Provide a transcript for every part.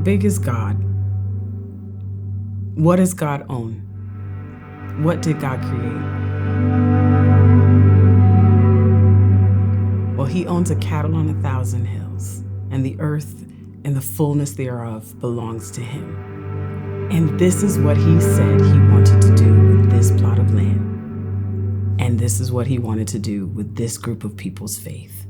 big is God? What does God own? What did God create? Well, he owns a cattle on 1,000 hills, and the earth and the fullness thereof belongs to him. And this is what he said he wanted to do with this plot of land. And this is what he wanted to do with this group of people's faith.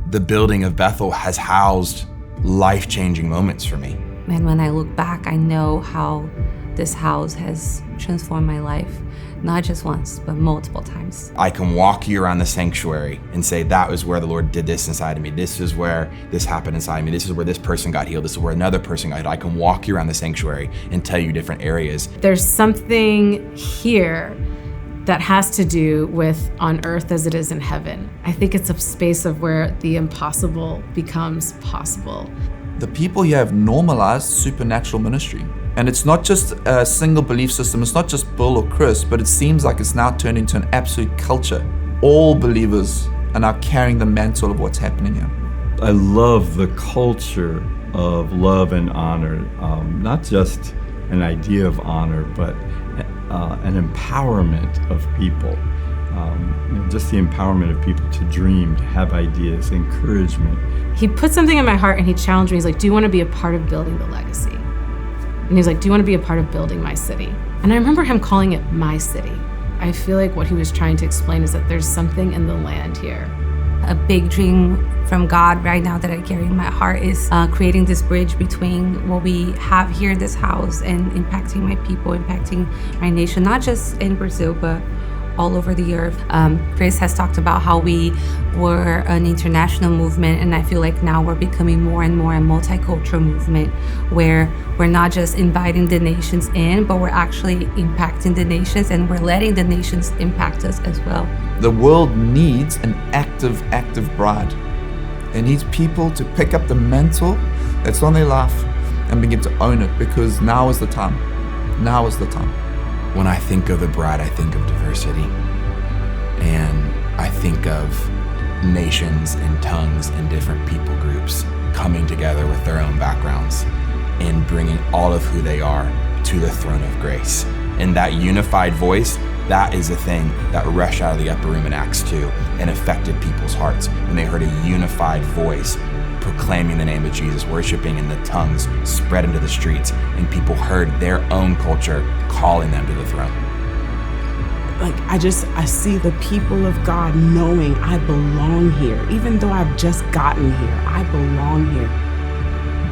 The building of Bethel has housed life-changing moments for me. And when I look back, I know how this house has transformed my life, not just once, but multiple times. I can walk you around the sanctuary and say, that was where the Lord did this inside of me. This is where this happened inside of me. This is where this person got healed. This is where another person got healed. I can walk you around the sanctuary and tell you different areas. There's something here that has to do with on earth as it is in heaven. I think it's a space of where the impossible becomes possible. The people here have normalized supernatural ministry. And it's not just a single belief system, it's not just Bill or Chris, but it seems like it's now turned into an absolute culture. All believers are now carrying the mantle of what's happening here. I love the culture of love and honor, not just an idea of honor, but an empowerment of people. Just the empowerment of people to dream, to have ideas, encouragement. He put something in my heart and he challenged me. He's like, do you want to be a part of building the legacy? And he's like, do you want to be a part of building my city? And I remember him calling it my city. I feel like what he was trying to explain is that there's something in the land here. A big dream from God right now that I carry in my heart is creating this bridge between what we have here in this house and impacting my people, impacting my nation, not just in Brazil, but all over the earth. Chris has talked about how we were an international movement, and I feel like now we're becoming more and more a multicultural movement where we're not just inviting the nations in, but we're actually impacting the nations, and we're letting the nations impact us as well. The world needs an active bride. It needs people to pick up the mantle that's on their life and begin to own it, because now is the time. Now is the time. When I think of the bride, I think of diversity. And I think of nations and tongues and different people groups coming together with their own backgrounds and bringing all of who they are to the throne of grace. And that unified voice, that is a thing that rushed out of the upper room in Acts 2 and affected people's hearts when they heard a unified voice proclaiming the name of Jesus, worshiping in the tongues, spread into the streets, and people heard their own culture calling them to the throne. Like, I see the people of God knowing I belong here. Even though I've just gotten here, I belong here.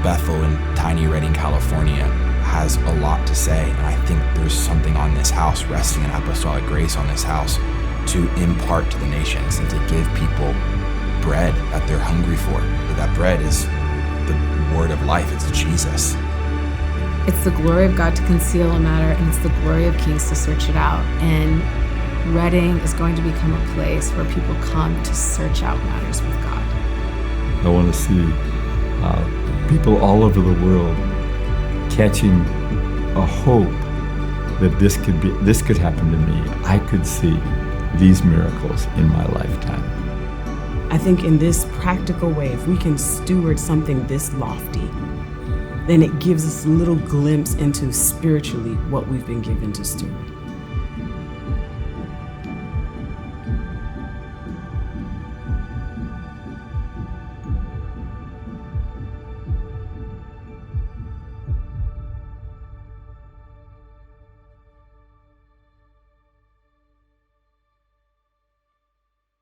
Bethel in tiny Redding, California has a lot to say, and I think there's something on this house, resting in apostolic grace on this house, to impart to the nations and to give people bread that they're hungry for. But that bread is the word of life. It's Jesus. It's the glory of God to conceal a matter, and it's the glory of kings to search it out. And Redding is going to become a place where people come to search out matters with God. I want to see people all over the world catching a hope that this could happen to me. I could see these miracles in my lifetime. I think in this practical way, if we can steward something this lofty, then it gives us a little glimpse into spiritually what we've been given to steward.